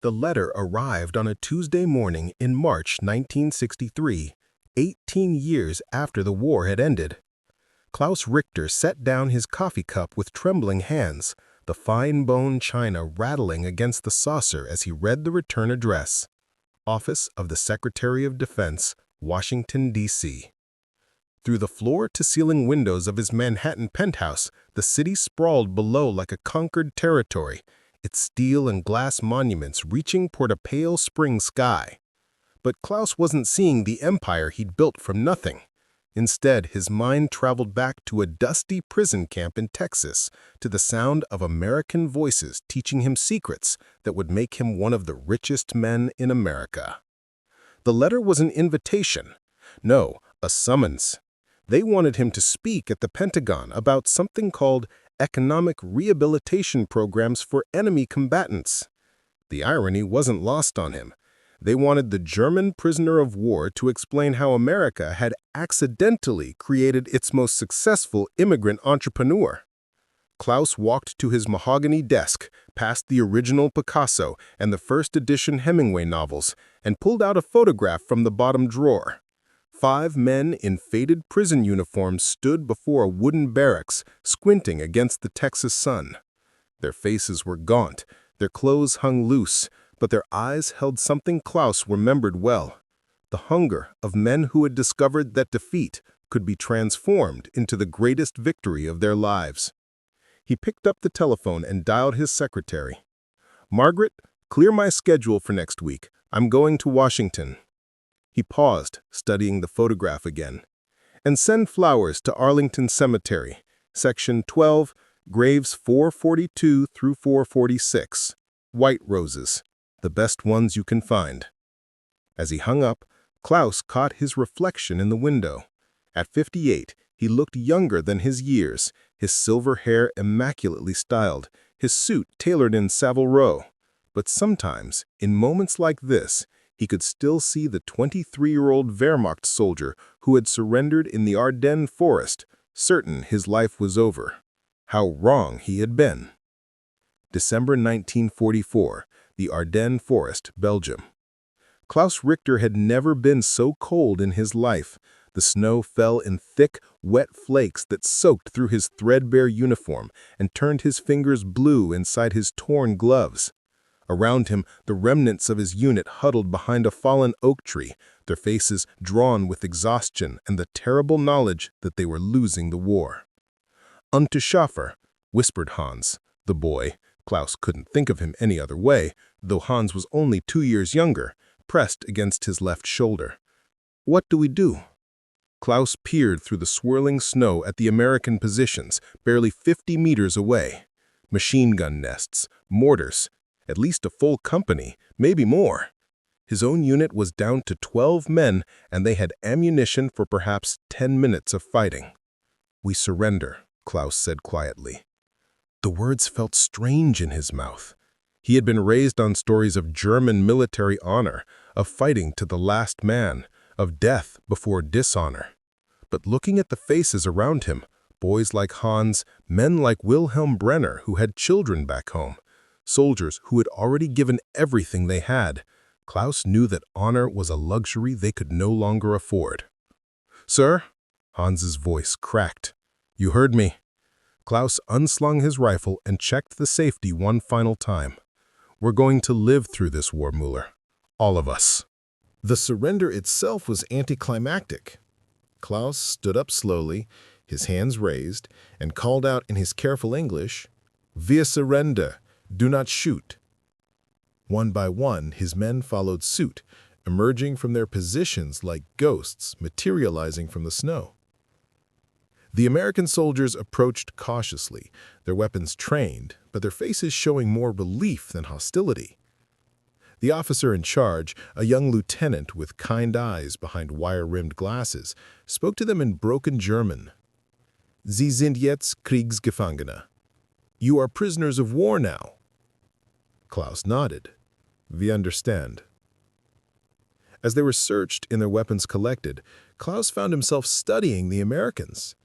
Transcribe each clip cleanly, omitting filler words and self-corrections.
The letter arrived on a Tuesday morning in March 1963, 18 years after the war had ended. Klaus Richter set down his coffee cup with trembling hands, the fine bone china rattling against the saucer as he read the return address. Office of the Secretary of Defense, Washington, D.C. Through the floor-to-ceiling windows of his Manhattan penthouse, the city sprawled below like a conquered territory, its steel and glass monuments reaching toward a pale spring sky. But Klaus wasn't seeing the empire he'd built from nothing. Instead, his mind traveled back to a dusty prison camp in Texas, to the sound of American voices teaching him secrets that would make him one of the richest men in America. The letter was an invitation. No, a summons. They wanted him to speak at the Pentagon about something called economic rehabilitation programs for enemy combatants. The irony wasn't lost on him. They wanted the German prisoner of war to explain how America had accidentally created its most successful immigrant entrepreneur. Klaus walked to his mahogany desk, past the original Picasso and the first edition Hemingway novels, and pulled out a photograph from the bottom drawer. 5 men in faded prison uniforms stood before a wooden barracks, squinting against the Texas sun. Their faces were gaunt, their clothes hung loose, but their eyes held something Klaus remembered well: the hunger of men who had discovered that defeat could be transformed into the greatest victory of their lives. He picked up the telephone and dialed his secretary. "Margaret, clear my schedule for next week. I'm going to Washington." He paused, studying the photograph again. "And send flowers to Arlington Cemetery, Section 12, graves 442 through 446. White roses. The best ones you can find." As he hung up, Klaus caught his reflection in the window. At 58, he looked younger than his years, his silver hair immaculately styled, his suit tailored in Savile Row. But sometimes, in moments like this, he could still see the 23-year-old Wehrmacht soldier who had surrendered in the Ardennes Forest, certain his life was over. How wrong he had been. December 1944. The Ardennes Forest, Belgium. Klaus Richter had never been so cold in his life. The snow fell in thick, wet flakes that soaked through his threadbare uniform and turned his fingers blue inside his torn gloves. Around him, the remnants of his unit huddled behind a fallen oak tree, their faces drawn with exhaustion and the terrible knowledge that they were losing the war. "Unterschaffer," whispered Hans, the boy. Klaus couldn't think of him any other way, though Hans was only 2 years younger, pressed against his left shoulder. "What do we do?" Klaus peered through the swirling snow at the American positions, barely 50 meters away. Machine gun nests, mortars, at least a full company, maybe more. His own unit was down to 12 men, and they had ammunition for perhaps 10 minutes of fighting. "We surrender," Klaus said quietly. The words felt strange in his mouth. He had been raised on stories of German military honor, of fighting to the last man, of death before dishonor. But looking at the faces around him, boys like Hans, men like Wilhelm Brenner who had children back home, soldiers who had already given everything they had, Klaus knew that honor was a luxury they could no longer afford. "Sir?" Hans's voice cracked. "You heard me." Klaus unslung his rifle and checked the safety one final time. "We're going to live through this war, Müller. All of us." The surrender itself was anticlimactic. Klaus stood up slowly, his hands raised, and called out in his careful English, "Wir surrender. Do not shoot." One by one, his men followed suit, emerging from their positions like ghosts materializing from the snow. The American soldiers approached cautiously, their weapons trained, but their faces showing more relief than hostility. The officer in charge, a young lieutenant with kind eyes behind wire-rimmed glasses, spoke to them in broken German. "Sie sind jetzt Kriegsgefangene." "You are prisoners of war now." Klaus nodded. "We understand." As they were searched and their weapons collected, Klaus found himself studying the Americans.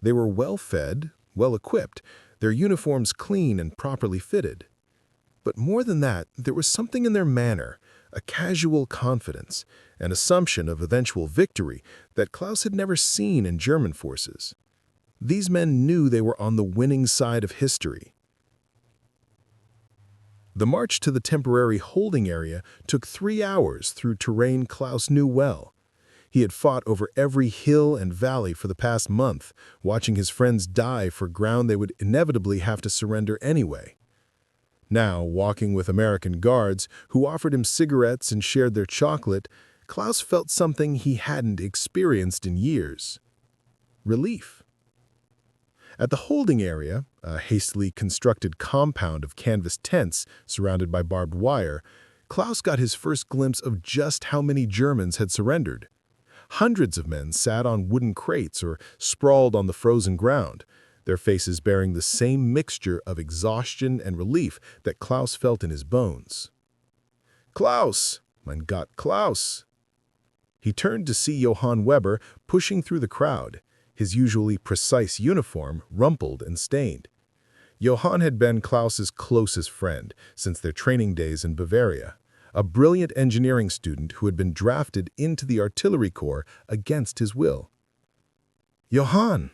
They were well-fed, well-equipped, their uniforms clean and properly fitted. But more than that, there was something in their manner, a casual confidence, an assumption of eventual victory that Klaus had never seen in German forces. These men knew they were on the winning side of history. The march to the temporary holding area took 3 hours through terrain Klaus knew well. He had fought over every hill and valley for the past month, watching his friends die for ground they would inevitably have to surrender anyway. Now, walking with American guards who offered him cigarettes and shared their chocolate, Klaus felt something he hadn't experienced in years: relief. At the holding area, a hastily constructed compound of canvas tents surrounded by barbed wire, Klaus got his first glimpse of just how many Germans had surrendered. Hundreds of men sat on wooden crates or sprawled on the frozen ground, their faces bearing the same mixture of exhaustion and relief that Klaus felt in his bones. "Klaus! Mein Gott, Klaus!" He turned to see Johann Weber pushing through the crowd, his usually precise uniform rumpled and stained. Johann had been Klaus's closest friend since their training days in Bavaria, a brilliant engineering student who had been drafted into the artillery corps against his will. "Johann!"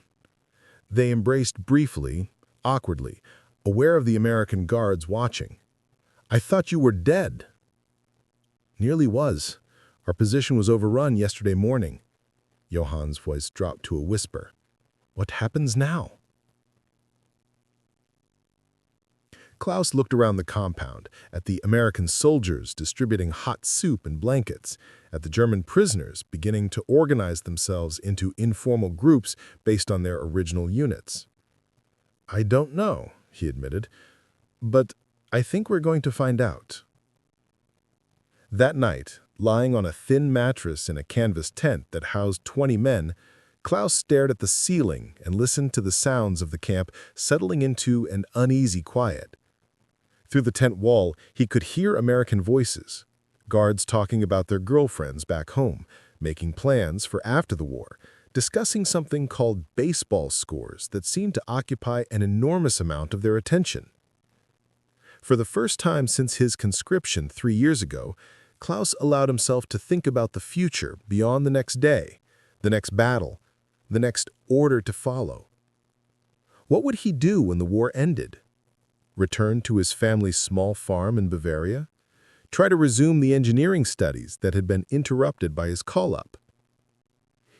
They embraced briefly, awkwardly, aware of the American guards watching. "I thought you were dead." "Nearly was. Our position was overrun yesterday morning." Johann's voice dropped to a whisper. "What happens now?" Klaus looked around the compound, at the American soldiers distributing hot soup and blankets, at the German prisoners beginning to organize themselves into informal groups based on their original units. "I don't know," he admitted, "but I think we're going to find out." That night, lying on a thin mattress in a canvas tent that housed 20 men, Klaus stared at the ceiling and listened to the sounds of the camp settling into an uneasy quiet. Through the tent wall, he could hear American voices, guards talking about their girlfriends back home, making plans for after the war, discussing something called baseball scores that seemed to occupy an enormous amount of their attention. For the first time since his conscription 3 years ago, Klaus allowed himself to think about the future beyond the next day, the next battle, the next order to follow. What would he do when the war ended? Return to his family's small farm in Bavaria? Try to resume the engineering studies that had been interrupted by his call-up?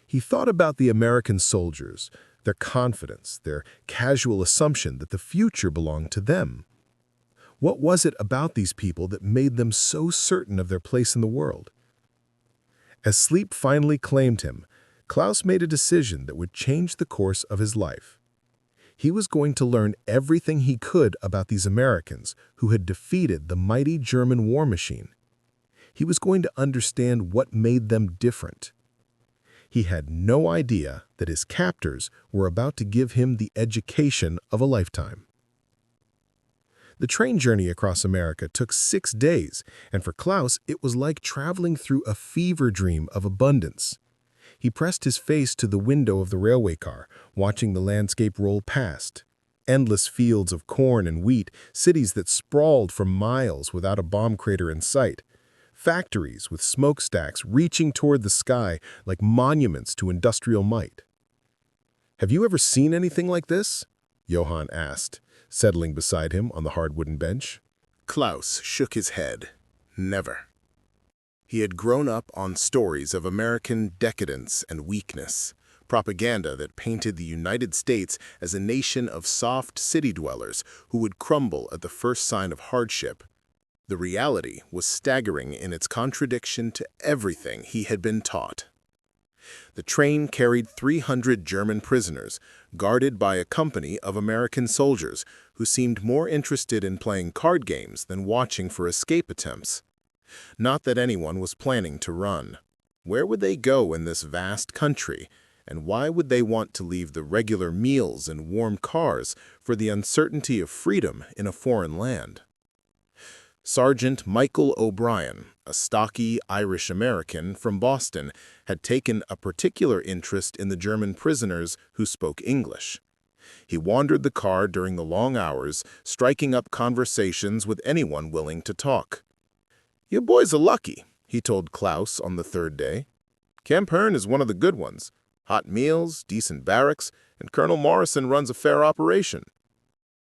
He thought about the American soldiers, their confidence, their casual assumption that the future belonged to them. What was it about these people that made them so certain of their place in the world? As sleep finally claimed him, Klaus made a decision that would change the course of his life. He was going to learn everything he could about these Americans who had defeated the mighty German war machine. He was going to understand what made them different. He had no idea that his captors were about to give him the education of a lifetime. The train journey across America took 6 days, and for Klaus, it was like traveling through a fever dream of abundance. He pressed his face to the window of the railway car, watching the landscape roll past. Endless fields of corn and wheat, cities that sprawled for miles without a bomb crater in sight. Factories with smokestacks reaching toward the sky like monuments to industrial might. "Have you ever seen anything like this?" Johann asked, settling beside him on the hard wooden bench. Klaus shook his head. Never. He had grown up on stories of American decadence and weakness, propaganda that painted the United States as a nation of soft city dwellers who would crumble at the first sign of hardship. The reality was staggering in its contradiction to everything he had been taught. The train carried 300 German prisoners, guarded by a company of American soldiers who seemed more interested in playing card games than watching for escape attempts. Not that anyone was planning to run. Where would they go in this vast country, and why would they want to leave the regular meals and warm cars for the uncertainty of freedom in a foreign land? Sergeant Michael O'Brien, a stocky Irish-American from Boston, had taken a particular interest in the German prisoners who spoke English. He wandered the car during the long hours, striking up conversations with anyone willing to talk. "You boys are lucky," he told Klaus on the third day. "Camp Hearne is one of the good ones. Hot meals, decent barracks, and Colonel Morrison runs a fair operation."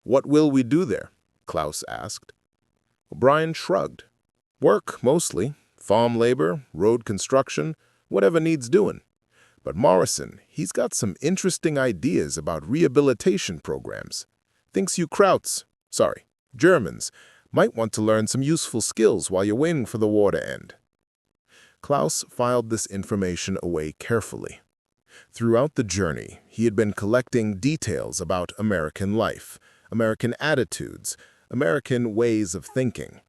"What will we do there?" Klaus asked. O'Brien shrugged. "Work, mostly. Farm labor, road construction, whatever needs doing. But Morrison, he's got some interesting ideas about rehabilitation programs. Thinks you Germans, might want to learn some useful skills while you're waiting for the war to end." Klaus filed this information away carefully. Throughout the journey, he had been collecting details about American life, American attitudes, American ways of thinking.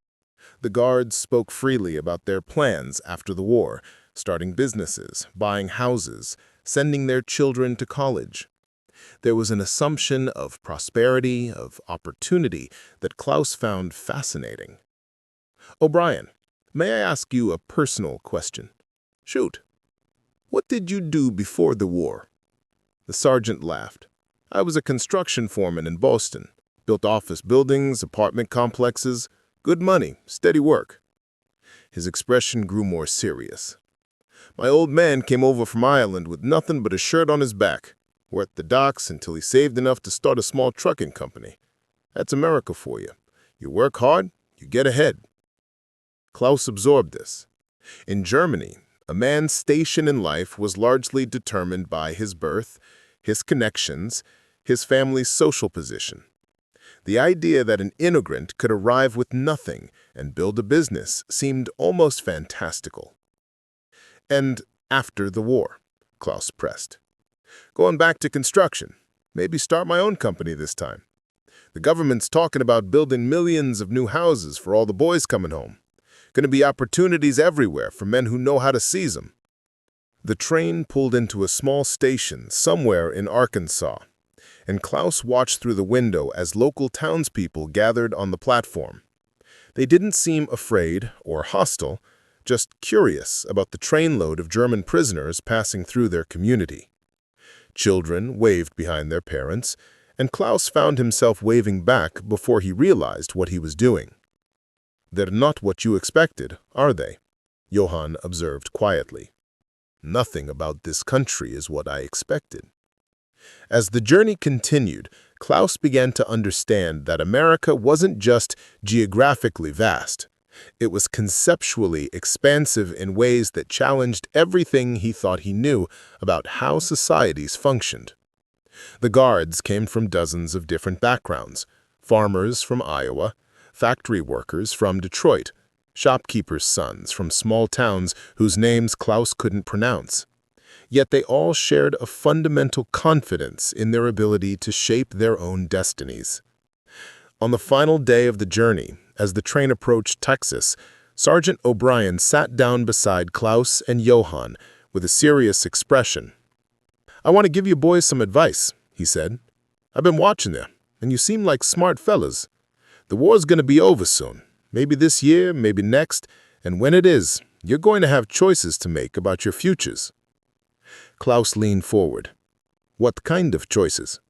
The guards spoke freely about their plans after the war, starting businesses, buying houses, sending their children to college. There was an assumption of prosperity, of opportunity, that Klaus found fascinating. "O'Brien, may I ask you a personal question?" "Shoot." "What did you do before the war?" The sergeant laughed. "I was a construction foreman in Boston. Built office buildings, apartment complexes. Good money, steady work." His expression grew more serious. "My old man came over from Ireland with nothing but a shirt on his back. Worked the docks until he saved enough to start a small trucking company. That's America for you. You work hard, you get ahead." Klaus absorbed this. In Germany, a man's station in life was largely determined by his birth, his connections, his family's social position. The idea that an immigrant could arrive with nothing and build a business seemed almost fantastical. "And after the war?" Klaus pressed. "Going back to construction. Maybe start my own company this time. The government's talking about building millions of new houses for all the boys coming home. Going to be opportunities everywhere for men who know how to seize them." The train pulled into a small station somewhere in Arkansas, and Klaus watched through the window as local townspeople gathered on the platform. They didn't seem afraid or hostile, just curious about the trainload of German prisoners passing through their community. Children waved behind their parents, and Klaus found himself waving back before he realized what he was doing. "They're not what you expected, are they?" Johann observed quietly. "Nothing about this country is what I expected." As the journey continued, Klaus began to understand that America wasn't just geographically vast. It was conceptually expansive in ways that challenged everything he thought he knew about how societies functioned. The guards came from dozens of different backgrounds: farmers from Iowa, factory workers from Detroit, shopkeepers' sons from small towns whose names Klaus couldn't pronounce. Yet they all shared a fundamental confidence in their ability to shape their own destinies. On the final day of the journey, as the train approached Texas, Sergeant O'Brien sat down beside Klaus and Johann with a serious expression. "I want to give you boys some advice," he said. "I've been watching you, and you seem like smart fellas. The war's going to be over soon, maybe this year, maybe next, and when it is, you're going to have choices to make about your futures." Klaus leaned forward. "What kind of choices?"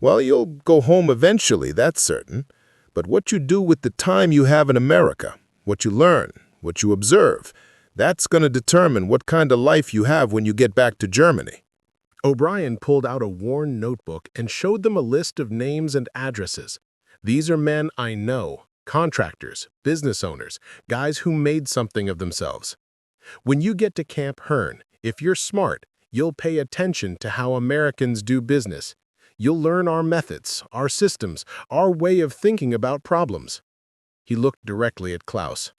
"Well, you'll go home eventually, that's certain. But what you do with the time you have in America, what you learn, what you observe, that's going to determine what kind of life you have when you get back to Germany." O'Brien pulled out a worn notebook and showed them a list of names and addresses. "These are men I know, contractors, business owners, guys who made something of themselves. When you get to Camp Hearne, if you're smart, you'll pay attention to how Americans do business. You'll learn our methods, our systems, our way of thinking about problems." He looked directly at Klaus.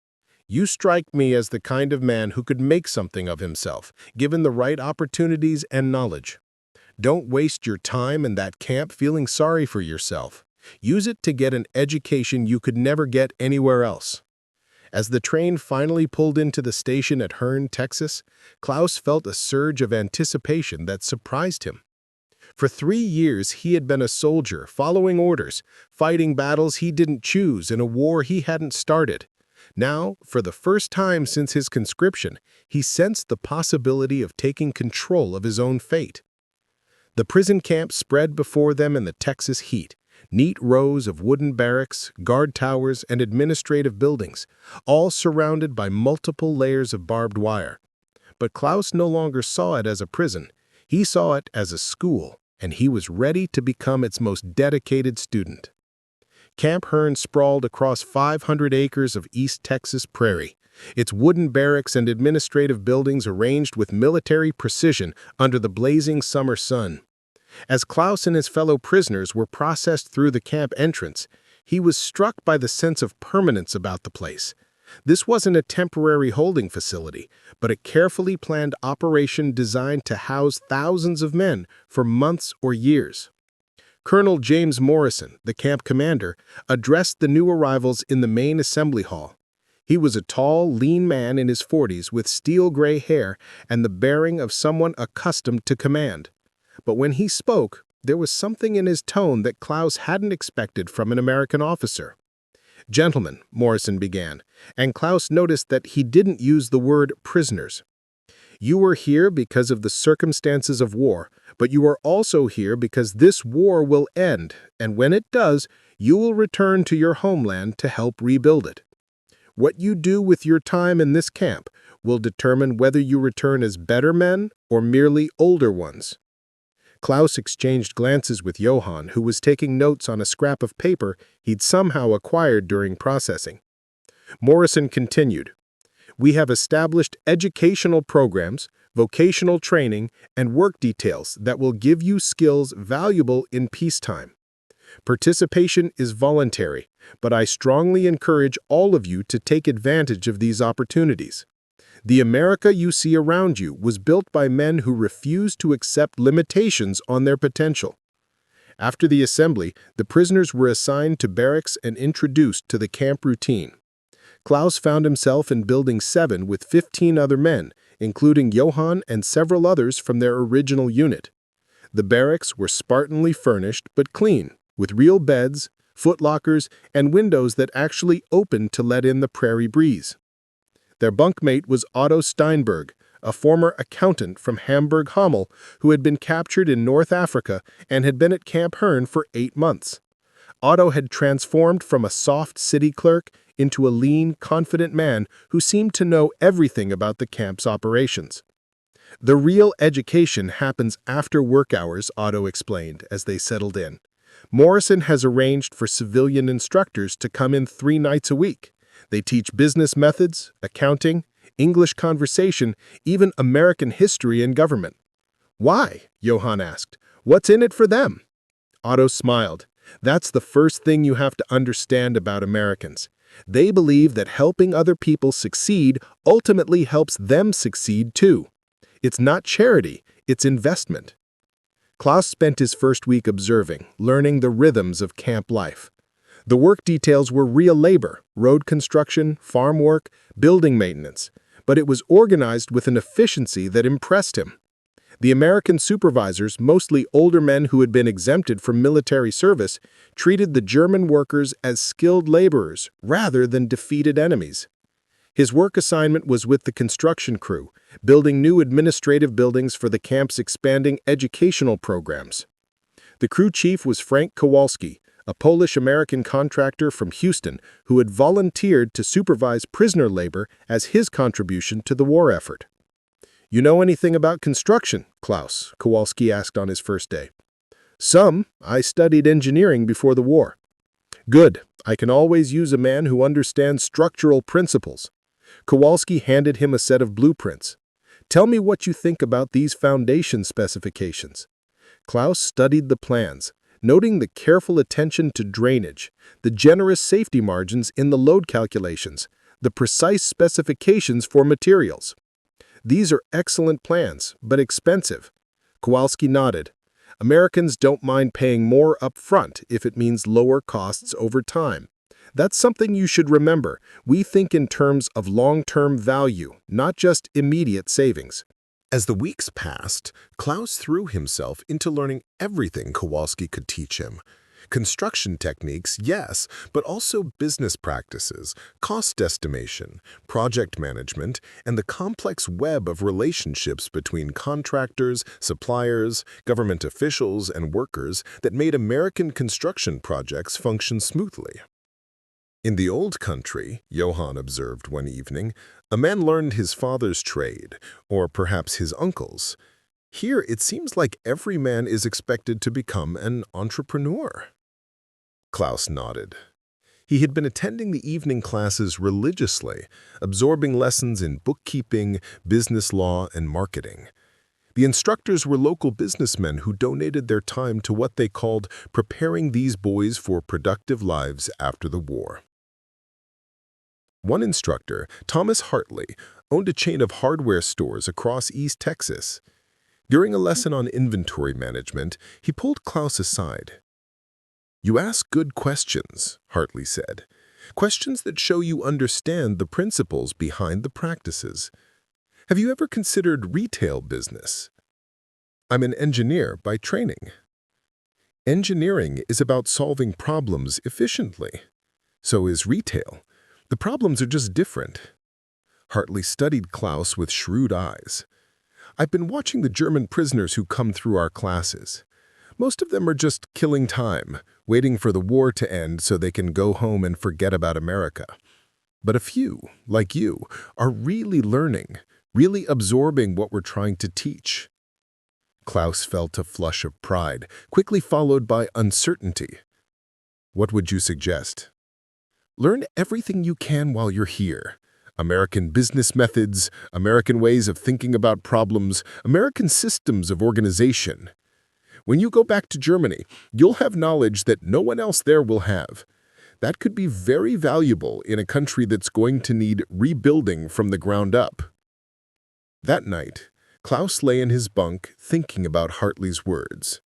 "You strike me as the kind of man who could make something of himself, given the right opportunities and knowledge. Don't waste your time in that camp feeling sorry for yourself. Use it to get an education you could never get anywhere else." As the train finally pulled into the station at Hearne, Texas, Klaus felt a surge of anticipation that surprised him. For 3 years, he had been a soldier, following orders, fighting battles he didn't choose in a war he hadn't started. Now, for the first time since his conscription, he sensed the possibility of taking control of his own fate. The prison camp spread before them in the Texas heat, neat rows of wooden barracks, guard towers, and administrative buildings, all surrounded by multiple layers of barbed wire. But Klaus no longer saw it as a prison. He saw it as a school, and he was ready to become its most dedicated student. Camp Hearne sprawled across 500 acres of East Texas prairie, its wooden barracks and administrative buildings arranged with military precision under the blazing summer sun. As Klaus and his fellow prisoners were processed through the camp entrance, he was struck by the sense of permanence about the place. This wasn't a temporary holding facility, but a carefully planned operation designed to house thousands of men for months or years. Colonel James Morrison, the camp commander, addressed the new arrivals in the main assembly hall. He was a tall, lean man in his 40s with steel-gray hair and the bearing of someone accustomed to command. But when he spoke, there was something in his tone that Klaus hadn't expected from an American officer. "Gentlemen," Morrison began, and Klaus noticed that he didn't use the word prisoners. "You are here because of the circumstances of war, but you are also here because this war will end, and when it does, you will return to your homeland to help rebuild it. What you do with your time in this camp will determine whether you return as better men or merely older ones." Klaus exchanged glances with Johann, who was taking notes on a scrap of paper he'd somehow acquired during processing. Morrison continued, "We have established educational programs, vocational training, and work details that will give you skills valuable in peacetime. Participation is voluntary, but I strongly encourage all of you to take advantage of these opportunities. The America you see around you was built by men who refused to accept limitations on their potential." After the assembly, the prisoners were assigned to barracks and introduced to the camp routine. Klaus found himself in Building 7 with 15 other men, including Johann and several others from their original unit. The barracks were Spartanly furnished but clean, with real beds, footlockers, and windows that actually opened to let in the prairie breeze. Their bunkmate was Otto Steinberg, a former accountant from Hamburg-Hammel who had been captured in North Africa and had been at Camp Hearne for 8 months. Otto had transformed from a soft city clerk into a lean, confident man who seemed to know everything about the camp's operations. "The real education happens after work hours," Otto explained as they settled in. "Morrison has arranged for civilian instructors to come in 3 nights a week. They teach business methods, accounting, English conversation, even American history and government." "Why?" Johann asked. "What's in it for them?" Otto smiled. "That's the first thing you have to understand about Americans. They believe that helping other people succeed ultimately helps them succeed too. It's not charity, it's investment." Klaus spent his first week observing, learning the rhythms of camp life. The work details were real labor, road construction, farm work, building maintenance, but it was organized with an efficiency that impressed him. The American supervisors, mostly older men who had been exempted from military service, treated the German workers as skilled laborers rather than defeated enemies. His work assignment was with the construction crew, building new administrative buildings for the camp's expanding educational programs. The crew chief was Frank Kowalski, a Polish-American contractor from Houston who had volunteered to supervise prisoner labor as his contribution to the war effort. "You know anything about construction, Klaus?" Kowalski asked on his first day. "Some. I studied engineering before the war." "Good. I can always use a man who understands structural principles." Kowalski handed him a set of blueprints. "Tell me what you think about these foundation specifications." Klaus studied the plans, noting the careful attention to drainage, the generous safety margins in the load calculations, the precise specifications for materials. "These are excellent plans, but expensive." Kowalski nodded. "Americans don't mind paying more up front if it means lower costs over time. That's something you should remember. We think in terms of long-term value, not just immediate savings." As the weeks passed, Klaus threw himself into learning everything Kowalski could teach him. Construction techniques, yes, but also business practices, cost estimation, project management, and the complex web of relationships between contractors, suppliers, government officials, and workers that made American construction projects function smoothly. In the old country, Johann observed one evening, a man learned his father's trade, or perhaps his uncle's. Here, it seems like every man is expected to become an entrepreneur. Klaus nodded. He had been attending the evening classes religiously, absorbing lessons in bookkeeping, business law, and marketing. The instructors were local businessmen who donated their time to what they called preparing these boys for productive lives after the war. One instructor, Thomas Hartley, owned a chain of hardware stores across East Texas. During a lesson on inventory management, he pulled Klaus aside. "You ask good questions," Hartley said. "Questions that show you understand the principles behind the practices. Have you ever considered retail business?" "I'm an engineer by training." "Engineering is about solving problems efficiently. So is retail. The problems are just different." Hartley studied Klaus with shrewd eyes. "I've been watching the German prisoners who come through our classes. Most of them are just killing time, waiting for the war to end so they can go home and forget about America. But a few, like you, are really learning, really absorbing what we're trying to teach." Klaus felt a flush of pride, quickly followed by uncertainty. "What would you suggest?" "Learn everything you can while you're here. American business methods, American ways of thinking about problems, American systems of organization. When you go back to Germany, you'll have knowledge that no one else there will have. That could be very valuable in a country that's going to need rebuilding from the ground up." That night, Klaus lay in his bunk thinking about Hartley's words.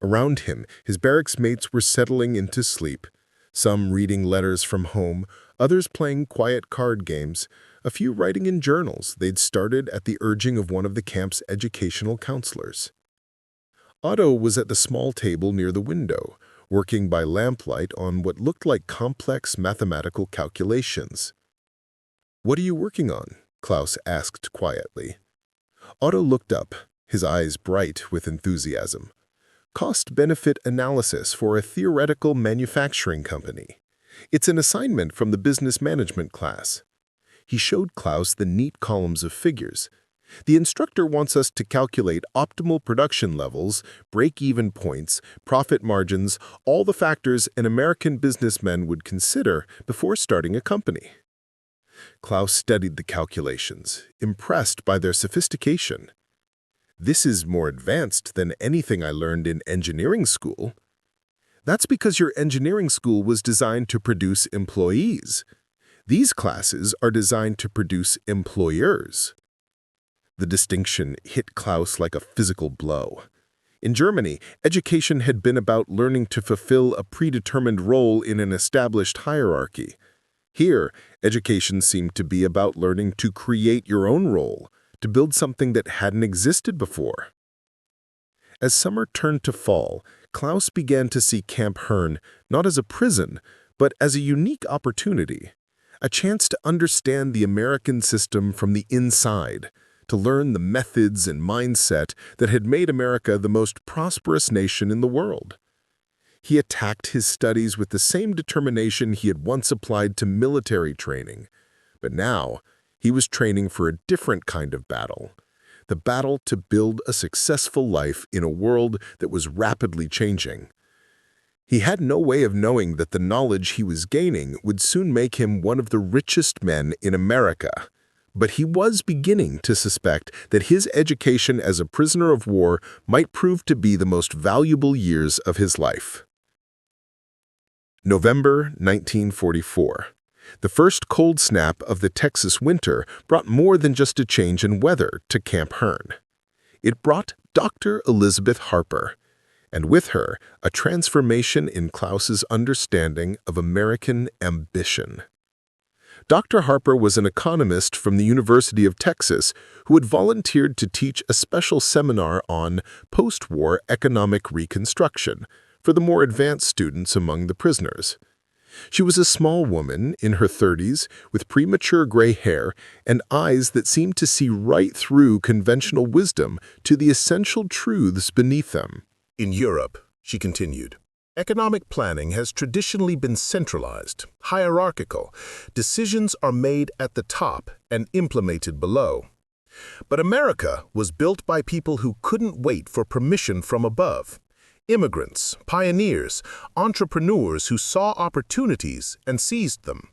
Around him, his barracks mates were settling into sleep, some reading letters from home, others playing quiet card games, a few writing in journals they'd started at the urging of one of the camp's educational counselors. Otto was at the small table near the window, working by lamplight on what looked like complex mathematical calculations. "What are you working on?" Klaus asked quietly. Otto looked up, his eyes bright with enthusiasm. "Cost-benefit analysis for a theoretical manufacturing company. It's an assignment from the business management class." He showed Klaus the neat columns of figures. "The instructor wants us to calculate optimal production levels, break-even points, profit margins, all the factors an American businessman would consider before starting a company." Klaus studied the calculations, impressed by their sophistication. "This is more advanced than anything I learned in engineering school." "That's because your engineering school was designed to produce employees. These classes are designed to produce employers." The distinction hit Klaus like a physical blow. In Germany, education had been about learning to fulfill a predetermined role in an established hierarchy. Here, education seemed to be about learning to create your own role, to build something that hadn't existed before. As summer turned to fall, Klaus began to see Camp Hearne not as a prison, but as a unique opportunity, a chance to understand the American system from the inside, to learn the methods and mindset that had made America the most prosperous nation in the world. He attacked his studies with the same determination he had once applied to military training, but now he was training for a different kind of battle, the battle to build a successful life in a world that was rapidly changing. He had no way of knowing that the knowledge he was gaining would soon make him one of the richest men in America, but he was beginning to suspect that his education as a prisoner of war might prove to be the most valuable years of his life. November 1944. The first cold snap of the Texas winter brought more than just a change in weather to Camp Hearne. It brought Dr. Elizabeth Harper, and with her, a transformation in Klaus's understanding of American ambition. Dr. Harper was an economist from the University of Texas who had volunteered to teach a special seminar on post-war economic reconstruction for the more advanced students among the prisoners. She was a small woman in her 30s with premature gray hair and eyes that seemed to see right through conventional wisdom to the essential truths beneath them. In Europe, she continued, economic planning has traditionally been centralized, hierarchical. Decisions are made at the top and implemented below. But America was built by people who couldn't wait for permission from above. Immigrants, pioneers, entrepreneurs who saw opportunities and seized them.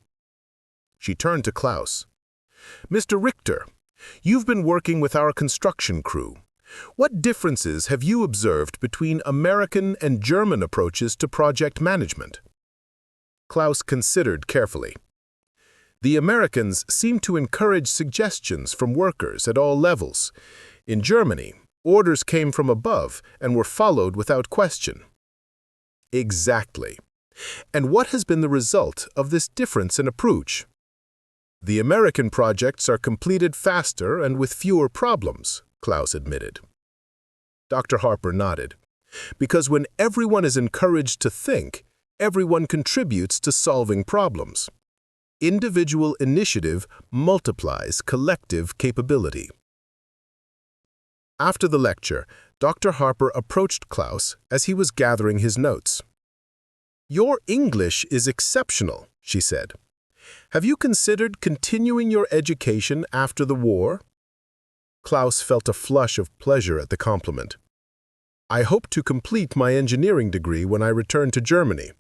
She turned to Klaus. Mr. Richter, you've been working with our construction crew. What differences have you observed between American and German approaches to project management? Klaus considered carefully. The Americans seem to encourage suggestions from workers at all levels. In Germany, orders came from above and were followed without question. Exactly. And what has been the result of this difference in approach? The American projects are completed faster and with fewer problems, Klaus admitted. Dr. Harper nodded. Because when everyone is encouraged to think, everyone contributes to solving problems. Individual initiative multiplies collective capability. After the lecture, Dr. Harper approached Klaus as he was gathering his notes. Your English is exceptional, she said. Have you considered continuing your education after the war? Klaus felt a flush of pleasure at the compliment. I hope to complete my engineering degree when I return to Germany.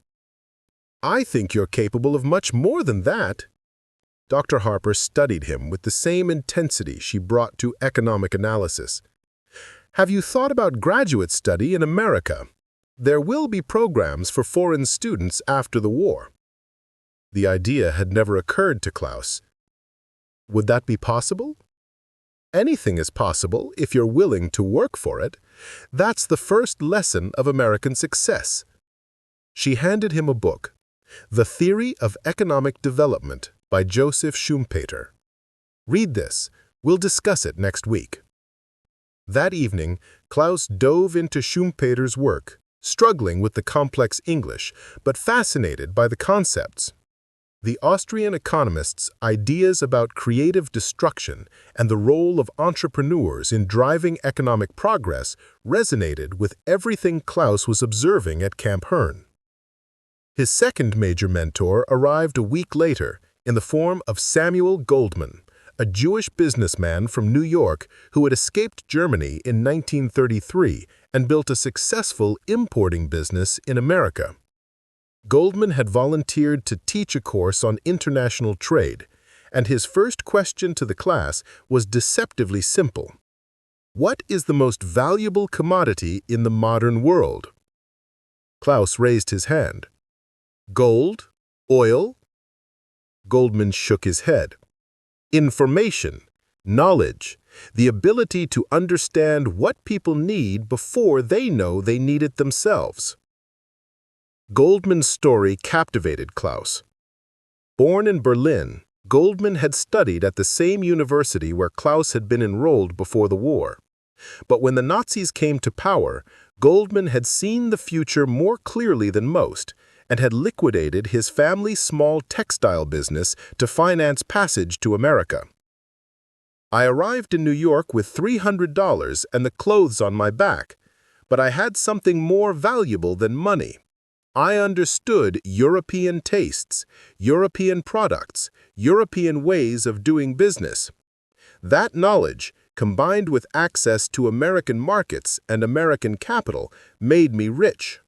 I think you're capable of much more than that. Dr. Harper studied him with the same intensity she brought to economic analysis. Have you thought about graduate study in America? There will be programs for foreign students after the war. The idea had never occurred to Klaus. Would that be possible? Anything is possible if you're willing to work for it. That's the first lesson of American success. She handed him a book, The Theory of Economic Development by Joseph Schumpeter. Read this. We'll discuss it next week. That evening, Klaus dove into Schumpeter's work, struggling with the complex English, but fascinated by the concepts. The Austrian economist's ideas about creative destruction and the role of entrepreneurs in driving economic progress resonated with everything Klaus was observing at Camp Hearne. His second major mentor arrived a week later in the form of Samuel Goldman, a Jewish businessman from New York who had escaped Germany in 1933 and built a successful importing business in America. Goldman had volunteered to teach a course on international trade, and his first question to the class was deceptively simple. What is the most valuable commodity in the modern world? Klaus raised his hand. Gold? Oil? Goldman shook his head. Information, knowledge, the ability to understand what people need before they know they need it themselves. Goldman's story captivated Klaus. Born in Berlin, Goldman had studied at the same university where Klaus had been enrolled before the war. But when the Nazis came to power, Goldman had seen the future more clearly than most and had liquidated his family's small textile business to finance passage to America. I arrived in New York with $300 and the clothes on my back, but I had something more valuable than money. I understood European tastes, European products, European ways of doing business. That knowledge, combined with access to American markets and American capital, made me rich.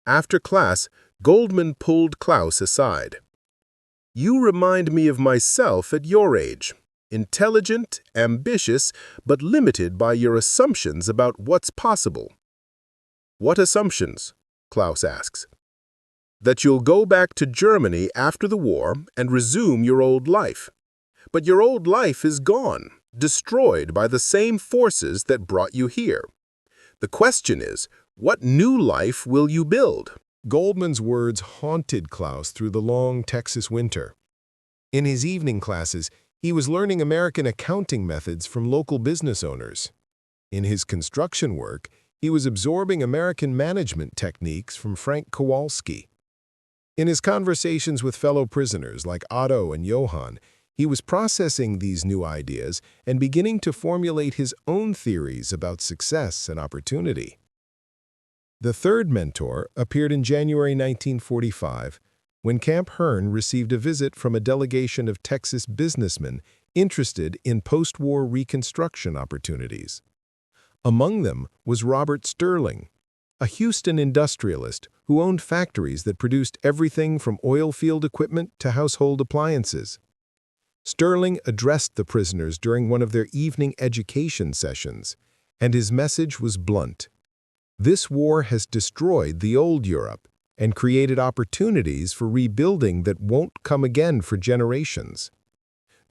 After class, Goldman pulled Klaus aside. You remind me of myself at your age. Intelligent, ambitious, but limited by your assumptions about what's possible. What assumptions? Klaus asks. That you'll go back to Germany after the war and resume your old life. But your old life is gone, destroyed by the same forces that brought you here. The question is, what new life will you build? Goldman's words haunted Klaus through the long Texas winter. In his evening classes, he was learning American accounting methods from local business owners. In his construction work, he He was absorbing American management techniques from Frank Kowalski. In his conversations with fellow prisoners like Otto and Johann, he was processing these new ideas and beginning to formulate his own theories about success and opportunity. The third mentor appeared in January 1945, when Camp Hearne received a visit from a delegation of Texas businessmen interested in post-war reconstruction opportunities. Among them was Robert Sterling, a Houston industrialist who owned factories that produced everything from oil field equipment to household appliances. Sterling addressed the prisoners during one of their evening education sessions, and his message was blunt. This war has destroyed the old Europe and created opportunities for rebuilding that won't come again for generations.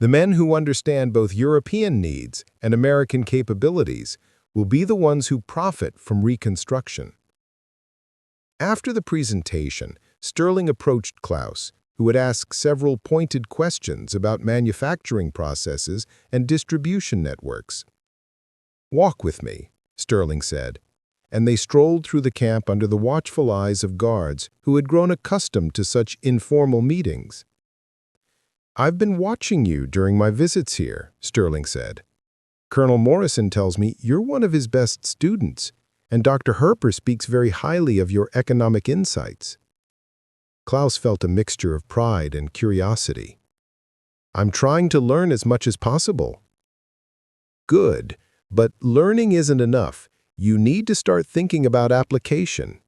The men who understand both European needs and American capabilities will be the ones who profit from reconstruction. After the presentation, Sterling approached Klaus, who had asked several pointed questions about manufacturing processes and distribution networks. "Walk with me," Sterling said, and they strolled through the camp under the watchful eyes of guards who had grown accustomed to such informal meetings. "I've been watching you during my visits here," Sterling said. "Colonel Morrison tells me you're one of his best students, and Dr. Harper speaks very highly of your economic insights." Klaus felt a mixture of pride and curiosity. "I'm trying to learn as much as possible." "Good, but learning isn't enough. You need to start thinking about application."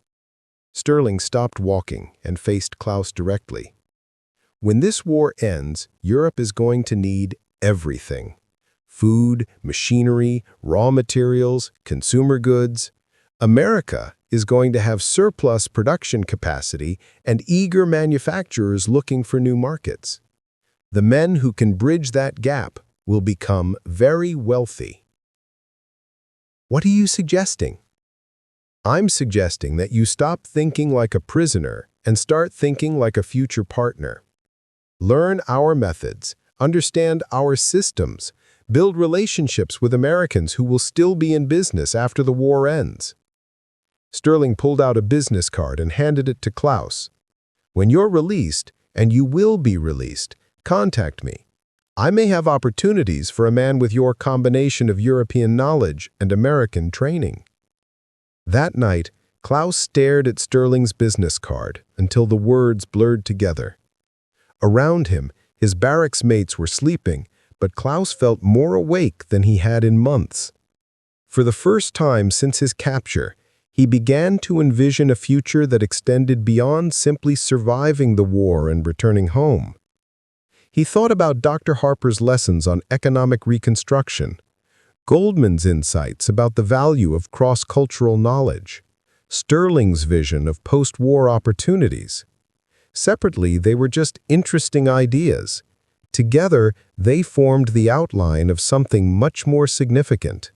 Sterling stopped walking and faced Klaus directly. "When this war ends, Europe is going to need everything. Food, machinery, raw materials, consumer goods. America is going to have surplus production capacity and eager manufacturers looking for new markets. The men who can bridge that gap will become very wealthy." "What are you suggesting?" "I'm suggesting that you stop thinking like a prisoner and start thinking like a future partner. Learn our methods, understand our systems, build relationships with Americans who will still be in business after the war ends." Sterling pulled out a business card and handed it to Klaus. "When you're released, and you will be released, contact me. I may have opportunities for a man with your combination of European knowledge and American training." That night, Klaus stared at Sterling's business card until the words blurred together. Around him, his barracks mates were sleeping, but Klaus felt more awake than he had in months. For the first time since his capture, he began to envision a future that extended beyond simply surviving the war and returning home. He thought about Dr. Harper's lessons on economic reconstruction, Goldman's insights about the value of cross-cultural knowledge, Sterling's vision of post-war opportunities. Separately, they were just interesting ideas. Together, they formed the outline of something much more significant,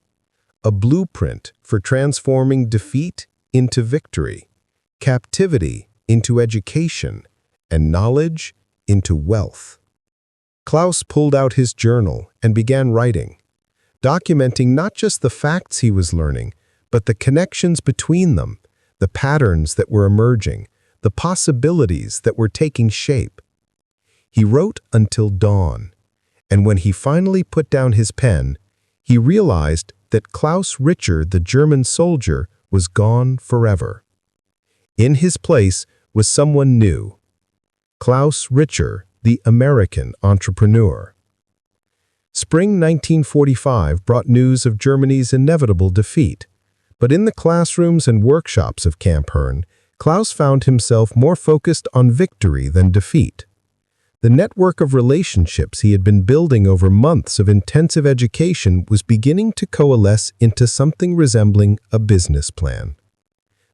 a blueprint for transforming defeat into victory, captivity into education, and knowledge into wealth. Klaus pulled out his journal and began writing, documenting not just the facts he was learning, but the connections between them, the patterns that were emerging, the possibilities that were taking shape. He wrote until dawn, and when he finally put down his pen, he realized that Klaus Richter, the German soldier, was gone forever. In his place was someone new, Klaus Richter, the American entrepreneur. Spring 1945 brought news of Germany's inevitable defeat, but in the classrooms and workshops of Camp Hearne, Klaus found himself more focused on victory than defeat. The network of relationships he had been building over months of intensive education was beginning to coalesce into something resembling a business plan.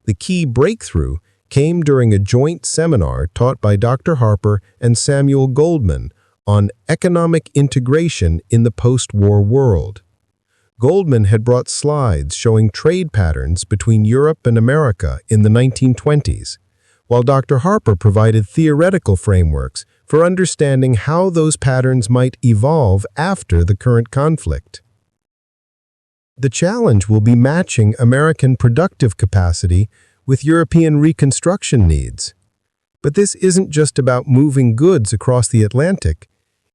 The key breakthrough came during a joint seminar taught by Dr. Harper and Samuel Goldman on economic integration in the post-war world. Goldman had brought slides showing trade patterns between Europe and America in the 1920s, while Dr. Harper provided theoretical frameworks for understanding how those patterns might evolve after the current conflict. The challenge will be matching American productive capacity with European reconstruction needs. But this isn't just about moving goods across the Atlantic.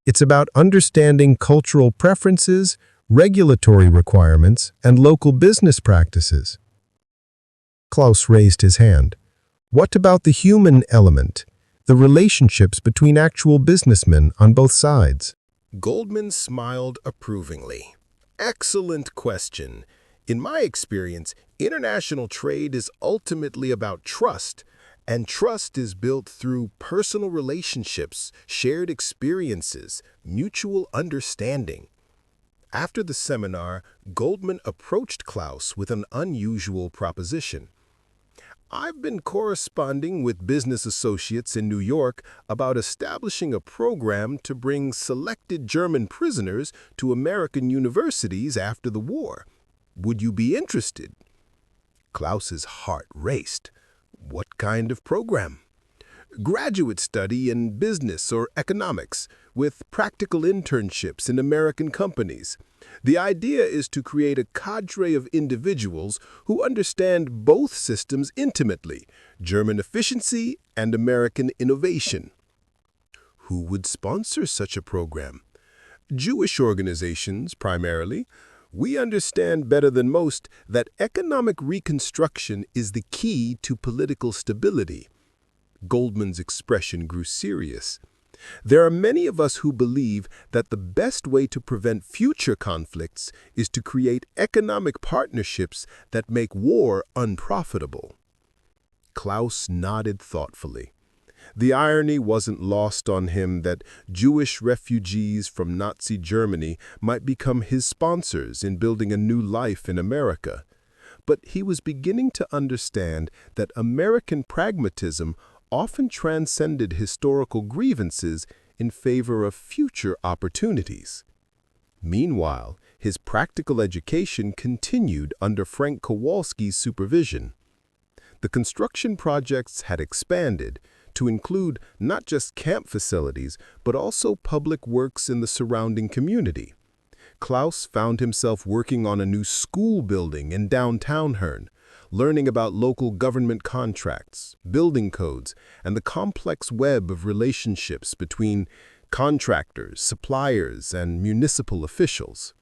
It's about understanding cultural preferences, regulatory requirements, and local business practices. Klaus raised his hand. What about the human element, the relationships between actual businessmen on both sides? Goldman smiled approvingly. Excellent question. In my experience, international trade is ultimately about trust, and trust is built through personal relationships, shared experiences, mutual understanding. After the seminar, Goldman approached Klaus with an unusual proposition. I've been corresponding with business associates in New York about establishing a program to bring selected German prisoners to American universities after the war. Would you be interested? Klaus's heart raced. What kind of program? Graduate study in business or economics, with practical internships in American companies. The idea is to create a cadre of individuals who understand both systems intimately, German efficiency and American innovation. Who would sponsor such a program? Jewish organizations, primarily. We understand better than most that economic reconstruction is the key to political stability. Goldman's expression grew serious. There are many of us who believe that the best way to prevent future conflicts is to create economic partnerships that make war unprofitable. Klaus nodded thoughtfully. The irony wasn't lost on him that Jewish refugees from Nazi Germany might become his sponsors in building a new life in America. But he was beginning to understand that American pragmatism often transcended historical grievances in favor of future opportunities. Meanwhile, his practical education continued under Frank Kowalski's supervision. The construction projects had expanded to include not just camp facilities, but also public works in the surrounding community. Klaus found himself working on a new school building in downtown Hearne, learning about local government contracts, building codes, and the complex web of relationships between contractors, suppliers, and municipal officials.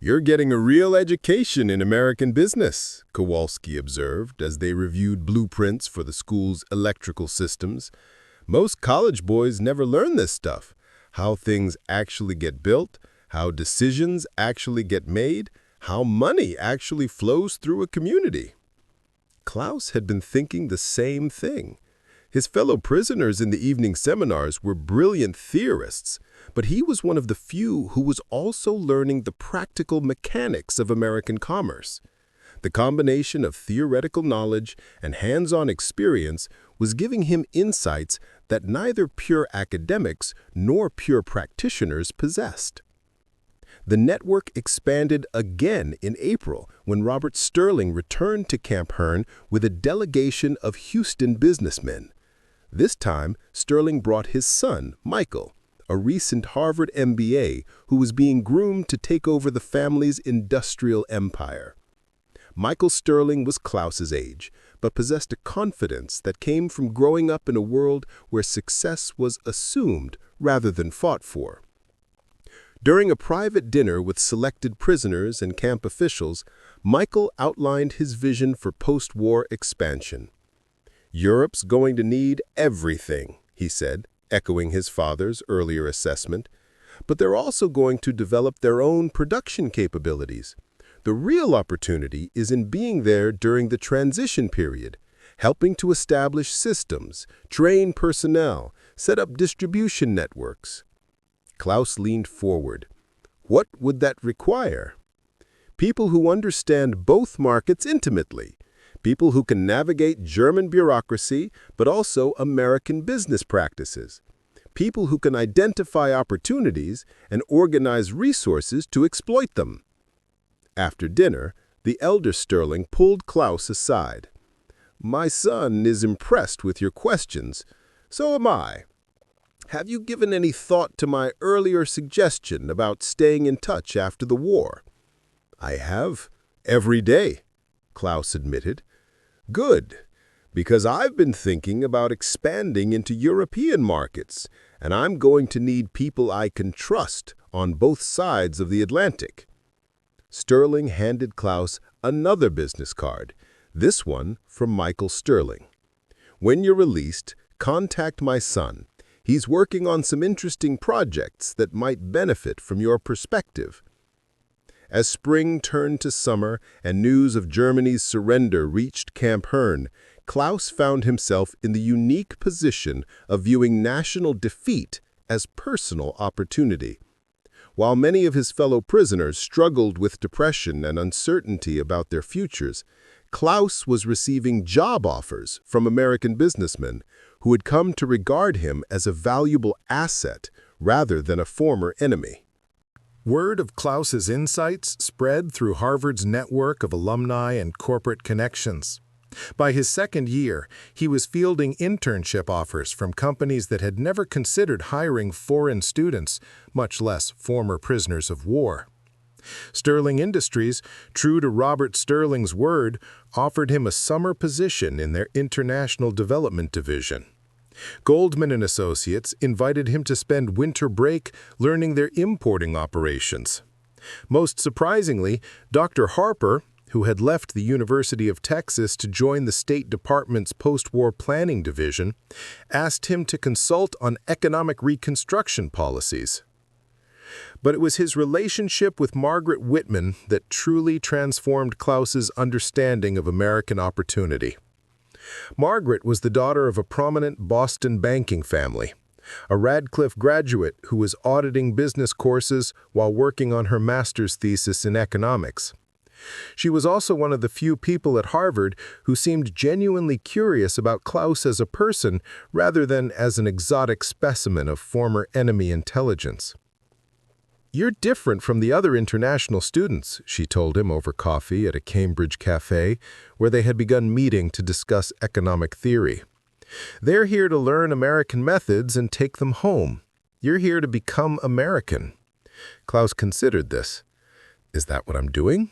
You're getting a real education in American business, Kowalski observed as they reviewed blueprints for the school's electrical systems. Most college boys never learn this stuff, how things actually get built, how decisions actually get made, how money actually flows through a community. Klaus had been thinking the same thing. His fellow prisoners in the evening seminars were brilliant theorists, but he was one of the few who was also learning the practical mechanics of American commerce. The combination of theoretical knowledge and hands-on experience was giving him insights that neither pure academics nor pure practitioners possessed. The network expanded again in April when Robert Sterling returned to Camp Hearne with a delegation of Houston businessmen. This time, Sterling brought his son, Michael, a recent Harvard MBA who was being groomed to take over the family's industrial empire. Michael Sterling was Klaus's age, but possessed a confidence that came from growing up in a world where success was assumed rather than fought for. During a private dinner with selected prisoners and camp officials, Michael outlined his vision for post-war expansion. Europe's going to need everything, he said, echoing his father's earlier assessment, but they're also going to develop their own production capabilities. The real opportunity is in being there during the transition period, helping to establish systems, train personnel, set up distribution networks. Klaus leaned forward. What would that require? People who understand both markets intimately. People who can navigate German bureaucracy, but also American business practices. People who can identify opportunities and organize resources to exploit them. After dinner, the elder Sterling pulled Klaus aside. My son is impressed with your questions. So am I. Have you given any thought to my earlier suggestion about staying in touch after the war? I have. Every day, Klaus admitted. Good, because I've been thinking about expanding into European markets, and I'm going to need people I can trust on both sides of the Atlantic. Sterling handed Klaus another business card, this one from Michael Sterling. When you're released, contact my son. He's working on some interesting projects that might benefit from your perspective. As spring turned to summer and news of Germany's surrender reached Camp Hearne, Klaus found himself in the unique position of viewing national defeat as personal opportunity. While many of his fellow prisoners struggled with depression and uncertainty about their futures, Klaus was receiving job offers from American businessmen who had come to regard him as a valuable asset rather than a former enemy. Word of Klaus's insights spread through Harvard's network of alumni and corporate connections. By his second year, he was fielding internship offers from companies that had never considered hiring foreign students, much less former prisoners of war. Sterling Industries, true to Robert Sterling's word, offered him a summer position in their International Development Division. Goldman and Associates invited him to spend winter break learning their importing operations. Most surprisingly, Dr. Harper, who had left the University of Texas to join the State Department's post-war planning division, asked him to consult on economic reconstruction policies. But it was his relationship with Margaret Whitman that truly transformed Klaus's understanding of American opportunity. Margaret was the daughter of a prominent Boston banking family, a Radcliffe graduate who was auditing business courses while working on her master's thesis in economics. She was also one of the few people at Harvard who seemed genuinely curious about Klaus as a person rather than as an exotic specimen of former enemy intelligence. "You're different from the other international students," she told him over coffee at a Cambridge cafe, where they had begun meeting to discuss economic theory. "They're here to learn American methods and take them home. You're here to become American." Klaus considered this. "Is that what I'm doing?"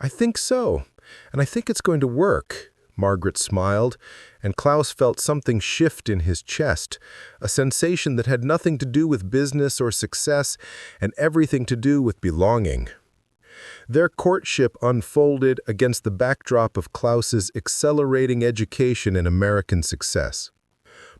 "I think so, and I think it's going to work." Margaret smiled, and Klaus felt something shift in his chest, a sensation that had nothing to do with business or success and everything to do with belonging. Their courtship unfolded against the backdrop of Klaus's accelerating education in American success.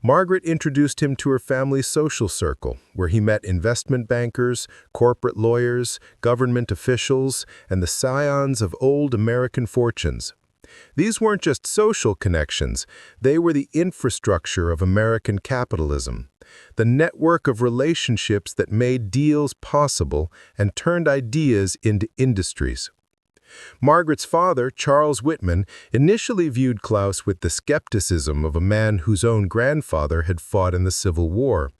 Margaret introduced him to her family's social circle, where he met investment bankers, corporate lawyers, government officials, and the scions of old American fortunes. These weren't just social connections, they were the infrastructure of American capitalism, the network of relationships that made deals possible and turned ideas into industries. Margaret's father, Charles Whitman, initially viewed Klaus with the skepticism of a man whose own grandfather had fought in the Civil War.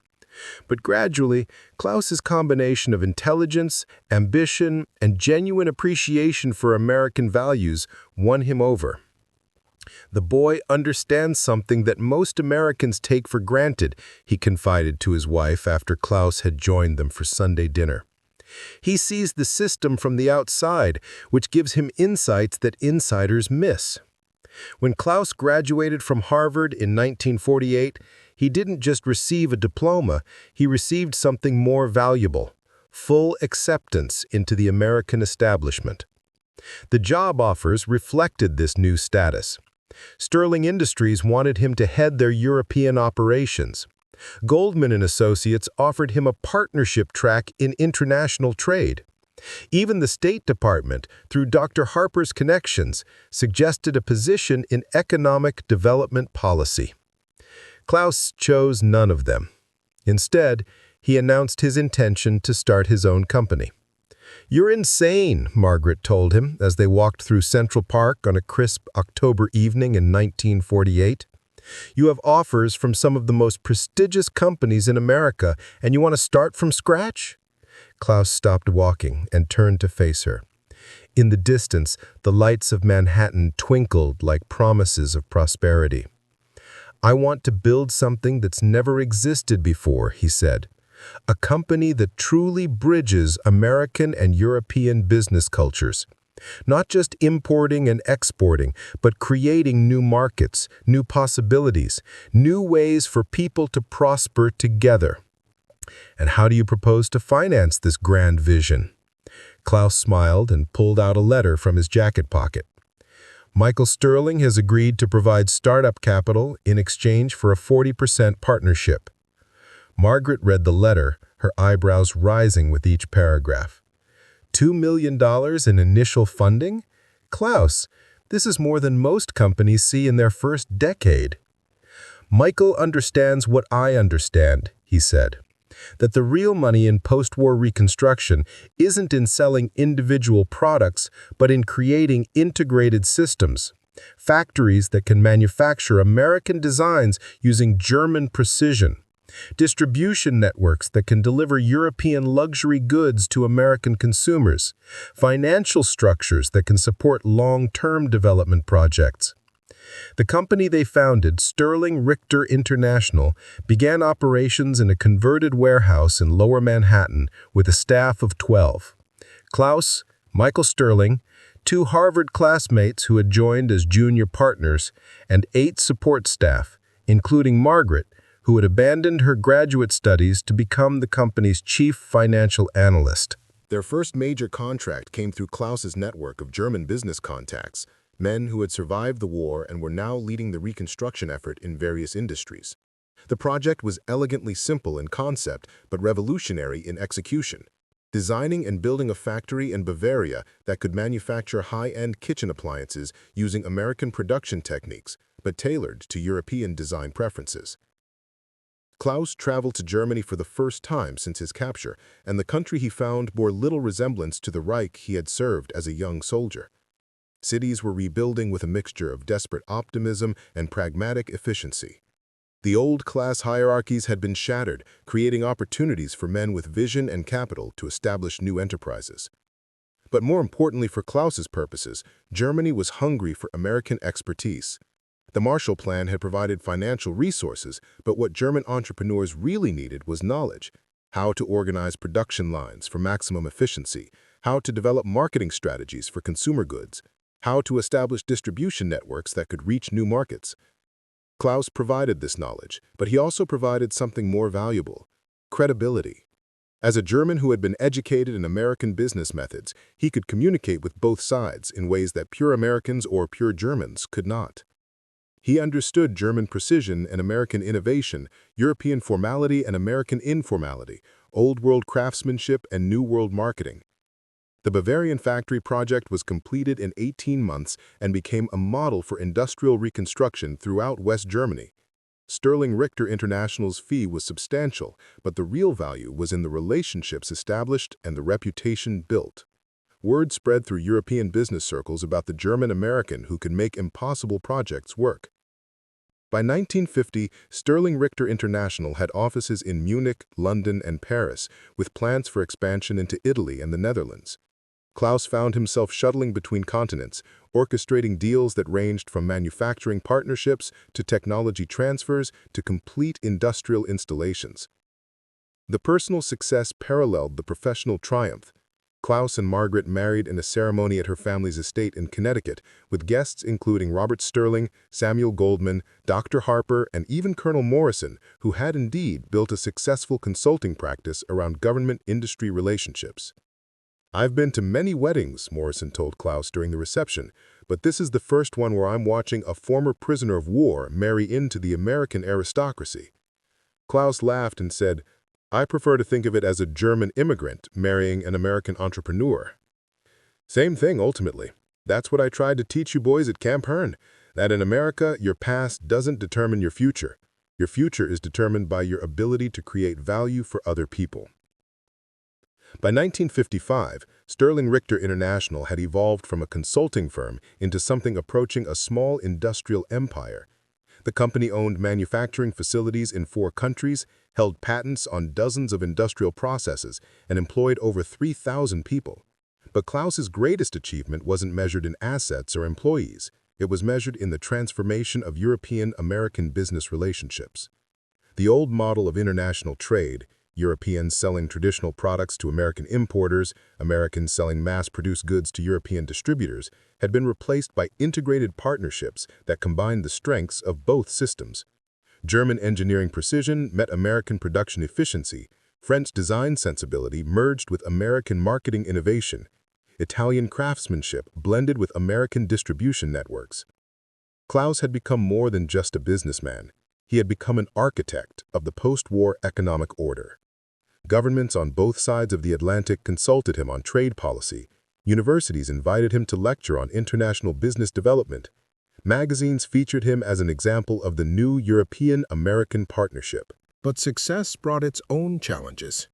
But gradually, Klaus's combination of intelligence, ambition, and genuine appreciation for American values won him over. "The boy understands something that most Americans take for granted," he confided to his wife after Klaus had joined them for Sunday dinner. "He sees the system from the outside, which gives him insights that insiders miss." When Klaus graduated from Harvard in 1948, he didn't just receive a diploma, he received something more valuable: full acceptance into the American establishment. The job offers reflected this new status. Sterling Industries wanted him to head their European operations. Goldman and Associates offered him a partnership track in international trade. Even the State Department, through Dr. Harper's connections, suggested a position in economic development policy. Klaus chose none of them. Instead, he announced his intention to start his own company. "You're insane," Margaret told him as they walked through Central Park on a crisp October evening in 1948. "You have offers from some of the most prestigious companies in America, and you want to start from scratch?" Klaus stopped walking and turned to face her. In the distance, the lights of Manhattan twinkled like promises of prosperity. "I want to build something that's never existed before," he said. a company that truly bridges American and European business cultures. Not just importing and exporting, but creating new markets, new possibilities, new ways for people to prosper together. And how do you propose to finance this grand vision? Klaus smiled and pulled out a letter from his jacket pocket. Michael Sterling has agreed to provide startup capital in exchange for a 40% partnership. Margaret read the letter, her eyebrows rising with each paragraph. $2 million in initial funding? Klaus, this is more than most companies see in their first decade. Michael understands what I understand, he said, that the real money in post-war reconstruction isn't in selling individual products, but in creating integrated systems, factories that can manufacture American designs using German precision, distribution networks that can deliver European luxury goods to American consumers, financial structures that can support long-term development projects. The company they founded, Sterling-Richter International, began operations in a converted warehouse in Lower Manhattan with a staff of 12. Klaus, Michael Sterling, 2 Harvard classmates who had joined as junior partners, and 8 support staff, including Margaret, who had abandoned her graduate studies to become the company's chief financial analyst. Their first major contract came through Klaus's network of German business contacts, men who had survived the war and were now leading the reconstruction effort in various industries. The project was elegantly simple in concept, but revolutionary in execution. Designing and building a factory in Bavaria that could manufacture high-end kitchen appliances using American production techniques, but tailored to European design preferences. Klaus traveled to Germany for the first time since his capture, and the country he found bore little resemblance to the Reich he had served as a young soldier. Cities were rebuilding with a mixture of desperate optimism and pragmatic efficiency. The old class hierarchies had been shattered, creating opportunities for men with vision and capital to establish new enterprises. But more importantly for Klaus's purposes, Germany was hungry for American expertise. The Marshall Plan had provided financial resources, but what German entrepreneurs really needed was knowledge: how to organize production lines for maximum efficiency, how to develop marketing strategies for consumer goods, how to establish distribution networks that could reach new markets. Klaus provided this knowledge, but he also provided something more valuable: credibility. As a German who had been educated in American business methods, he could communicate with both sides in ways that pure Americans or pure Germans could not. He understood German precision and American innovation, European formality and American informality, Old World craftsmanship and New World marketing. The Bavarian factory project was completed in 18 months and became a model for industrial reconstruction throughout West Germany. Sterling-Richter International's fee was substantial, but the real value was in the relationships established and the reputation built. Word spread through European business circles about the German American who could make impossible projects work. By 1950, Sterling-Richter International had offices in Munich, London, and Paris, with plans for expansion into Italy and the Netherlands. Klaus found himself shuttling between continents, orchestrating deals that ranged from manufacturing partnerships to technology transfers to complete industrial installations. The personal success paralleled the professional triumph. Klaus and Margaret married in a ceremony at her family's estate in Connecticut, with guests including Robert Sterling, Samuel Goldman, Dr. Harper, and even Colonel Morrison, who had indeed built a successful consulting practice around government-industry relationships. "I've been to many weddings," Morrison told Klaus during the reception, "but this is the first one where I'm watching a former prisoner of war marry into the American aristocracy." Klaus laughed and said, "I prefer to think of it as a German immigrant marrying an American entrepreneur." Same thing, ultimately. That's what I tried to teach you boys at Camp Hearne, that in America, your past doesn't determine your future. Your future is determined by your ability to create value for other people. By 1955, Sterling-Richter International had evolved from a consulting firm into something approaching a small industrial empire. The company owned manufacturing facilities in 4 countries, held patents on dozens of industrial processes, and employed over 3,000 people. But Klaus's greatest achievement wasn't measured in assets or employees. It was measured in the transformation of European-American business relationships. The old model of international trade, Europeans selling traditional products to American importers, Americans selling mass-produced goods to European distributors, had been replaced by integrated partnerships that combined the strengths of both systems. German engineering precision met American production efficiency, French design sensibility merged with American marketing innovation, Italian craftsmanship blended with American distribution networks. Klaus had become more than just a businessman. He had become an architect of the post-war economic order. Governments on both sides of the Atlantic consulted him on trade policy. Universities invited him to lecture on international business development. Magazines featured him as an example of the new European-American partnership. But success brought its own challenges.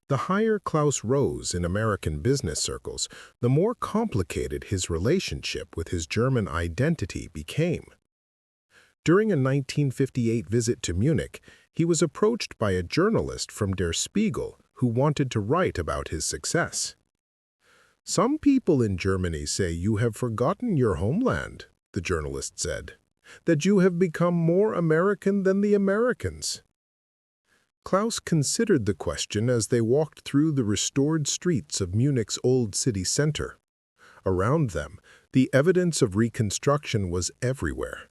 The higher Klaus rose in American business circles, the more complicated his relationship with his German identity became. During a 1958 visit to Munich, he was approached by a journalist from Der Spiegel who wanted to write about his success. "Some people in Germany say you have forgotten your homeland," the journalist said, "that you have become more American than the Americans." Klaus considered the question as they walked through the restored streets of Munich's old city center. Around them, the evidence of reconstruction was everywhere.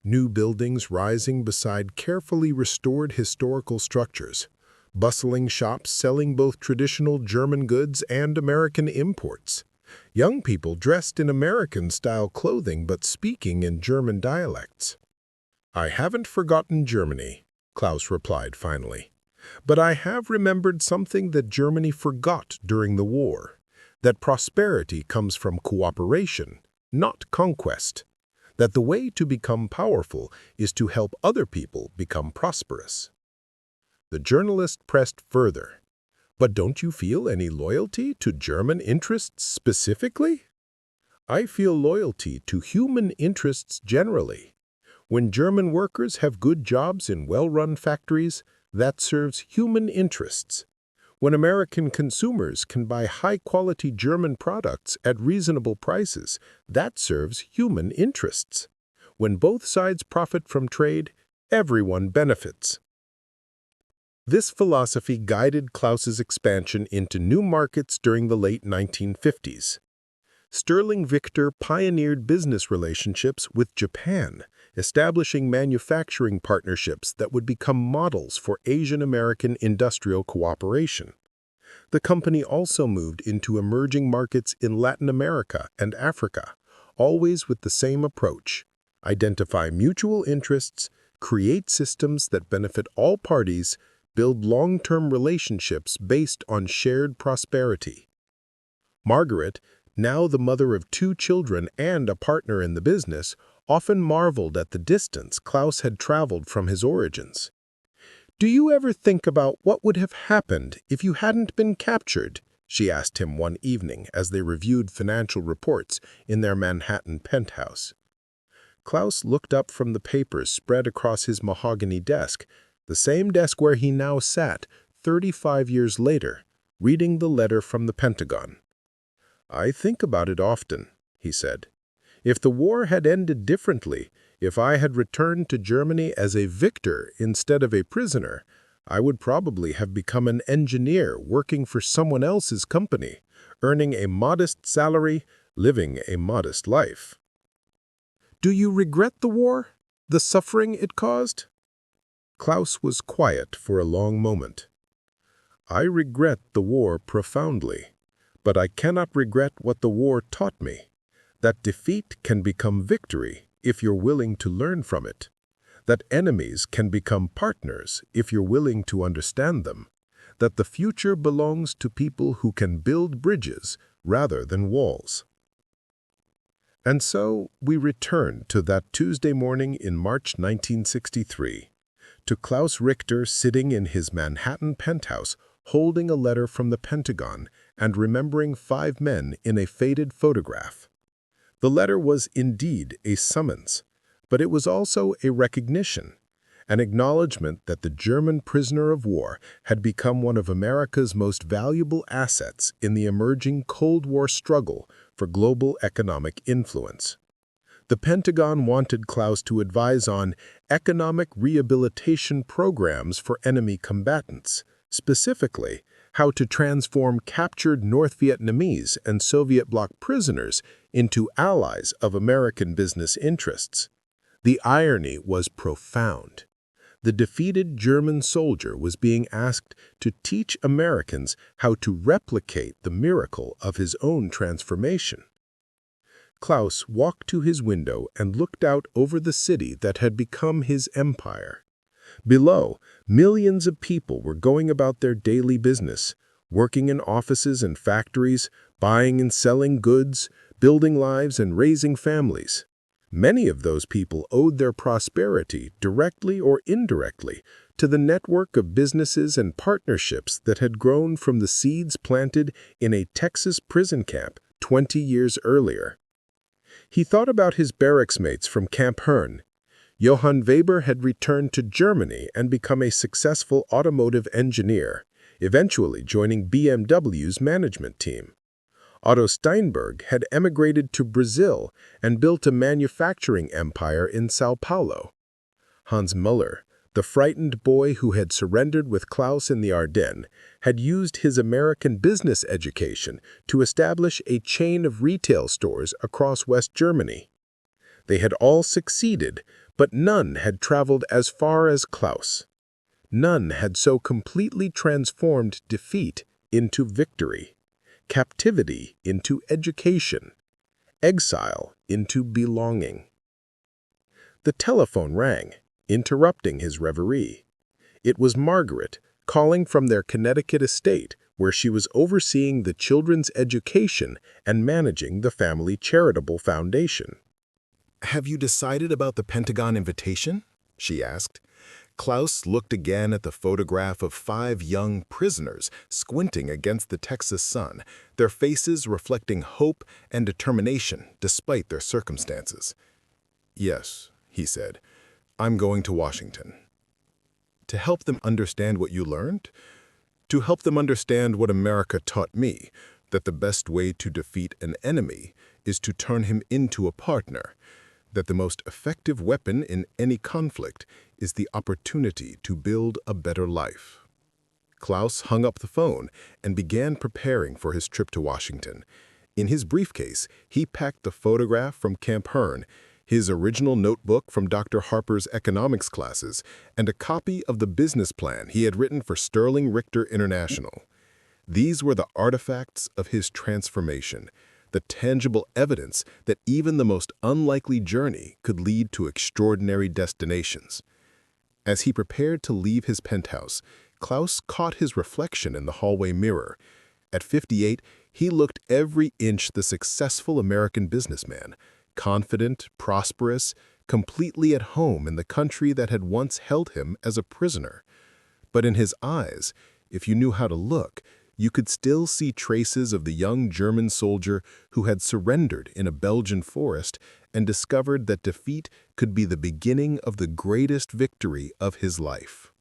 New buildings rising beside carefully restored historical structures, bustling shops selling both traditional German goods and American imports, young people dressed in American-style clothing but speaking in German dialects. "I haven't forgotten Germany," Klaus replied finally. "But I have remembered something that Germany forgot during the war, that prosperity comes from cooperation, not conquest. That the way to become powerful is to help other people become prosperous." The journalist pressed further. "But don't you feel any loyalty to German interests specifically?" "I feel loyalty to human interests generally. When German workers have good jobs in well-run factories, that serves human interests. When American consumers can buy high-quality German products at reasonable prices, that serves human interests. When both sides profit from trade, everyone benefits." This philosophy guided Klaus's expansion into new markets during the late 1950s. Sterling-Richter pioneered business relationships with Japan, establishing manufacturing partnerships that would become models for Asian-American industrial cooperation. The company also moved into emerging markets in Latin America and Africa, always with the same approach: identify mutual interests, create systems that benefit all parties, build long-term relationships based on shared prosperity. Margaret, now the mother of 2 children and a partner in the business, often marveled at the distance Klaus had traveled from his origins. "Do you ever think about what would have happened if you hadn't been captured?" she asked him one evening as they reviewed financial reports in their Manhattan penthouse. Klaus looked up from the papers spread across his mahogany desk, the same desk where he now sat 35 years later, reading the letter from the Pentagon. "I think about it often," he said. "If the war had ended differently, if I had returned to Germany as a victor instead of a prisoner, I would probably have become an engineer working for someone else's company, earning a modest salary, living a modest life." "Do you regret the war? The suffering it caused?" Klaus was quiet for a long moment. "I regret the war profoundly, but I cannot regret what the war taught me. That defeat can become victory if you're willing to learn from it. That enemies can become partners if you're willing to understand them. That the future belongs to people who can build bridges rather than walls." And so we return to that Tuesday morning in March 1963, to Klaus Richter sitting in his Manhattan penthouse holding a letter from the Pentagon and remembering 5 men in a faded photograph. The letter was indeed a summons, but it was also a recognition, an acknowledgement that the German prisoner of war had become one of America's most valuable assets in the emerging Cold War struggle for global economic influence. The Pentagon wanted Klaus to advise on economic rehabilitation programs for enemy combatants, Specifically, how to transform captured North Vietnamese and Soviet bloc prisoners into allies of American business interests. The irony was profound. The defeated German soldier was being asked to teach Americans how to replicate the miracle of his own transformation. Klaus walked to his window and looked out over the city that had become his empire. Below, millions of people were going about their daily business, working in offices and factories, buying and selling goods, building lives and raising families. Many of those people owed their prosperity, directly or indirectly, to the network of businesses and partnerships that had grown from the seeds planted in a Texas prison camp 20 years earlier. He thought about his barracks mates from Camp Hearne. Johann Weber had returned to Germany and become a successful automotive engineer, eventually joining BMW's management team. Otto Steinberg had emigrated to Brazil and built a manufacturing empire in Sao Paulo. Hans Müller, the frightened boy who had surrendered with Klaus in the Ardennes, had used his American business education to establish a chain of retail stores across West Germany. They had all succeeded, but none had traveled as far as Klaus. None had so completely transformed defeat into victory, captivity into education, exile into belonging. The telephone rang, interrupting his reverie. It was Margaret, calling from their Connecticut estate, where she was overseeing the children's education and managing the family charitable foundation. "Have you decided about the Pentagon invitation?" she asked. Klaus looked again at the photograph of 5 young prisoners squinting against the Texas sun, their faces reflecting hope and determination despite their circumstances. "Yes," he said, "I'm going to Washington." "To help them understand what you learned?" "To help them understand what America taught me, that the best way to defeat an enemy is to turn him into a partner, that the most effective weapon in any conflict is the opportunity to build a better life." Klaus hung up the phone and began preparing for his trip to Washington. In his briefcase, he packed the photograph from Camp Hearne, his original notebook from Dr. Harper's economics classes, and a copy of the business plan he had written for Sterling-Richter International. These were the artifacts of his transformation, the tangible evidence that even the most unlikely journey could lead to extraordinary destinations. As he prepared to leave his penthouse, Klaus caught his reflection in the hallway mirror. At 58, he looked every inch the successful American businessman, confident, prosperous, completely at home in the country that had once held him as a prisoner. But in his eyes, if you knew how to look, you could still see traces of the young German soldier who had surrendered in a Belgian forest and discovered that defeat could be the beginning of the greatest victory of his life.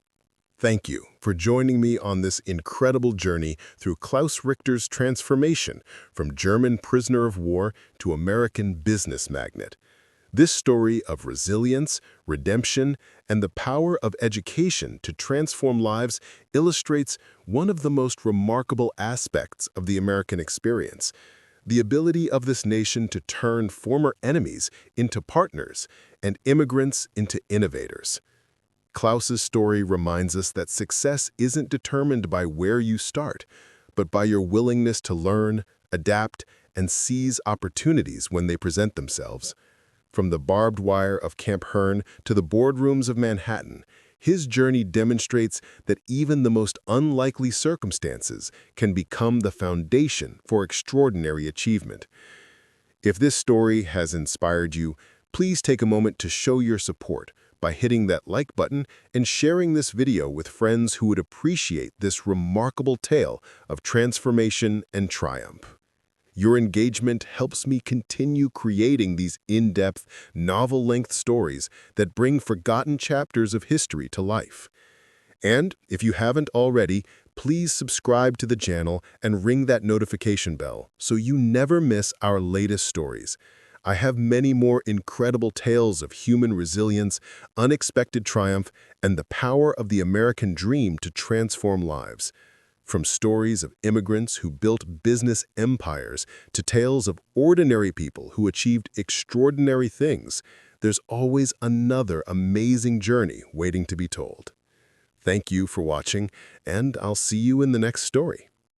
Thank you for joining me on this incredible journey through Klaus Richter's transformation from German prisoner of war to American business magnate. This story of resilience, redemption, and the power of education to transform lives illustrates one of the most remarkable aspects of the American experience: the ability of this nation to turn former enemies into partners and immigrants into innovators. Klaus's story reminds us that success isn't determined by where you start, but by your willingness to learn, adapt, and seize opportunities when they present themselves. From the barbed wire of Camp Hearne to the boardrooms of Manhattan, his journey demonstrates that even the most unlikely circumstances can become the foundation for extraordinary achievement. If this story has inspired you, please take a moment to show your support by hitting that like button and sharing this video with friends who would appreciate this remarkable tale of transformation and triumph. Your engagement helps me continue creating these in-depth, novel-length stories that bring forgotten chapters of history to life. And if you haven't already, please subscribe to the channel and ring that notification bell so you never miss our latest stories. I have many more incredible tales of human resilience, unexpected triumph, and the power of the American dream to transform lives. From stories of immigrants who built business empires to tales of ordinary people who achieved extraordinary things, there's always another amazing journey waiting to be told. Thank you for watching, and I'll see you in the next story.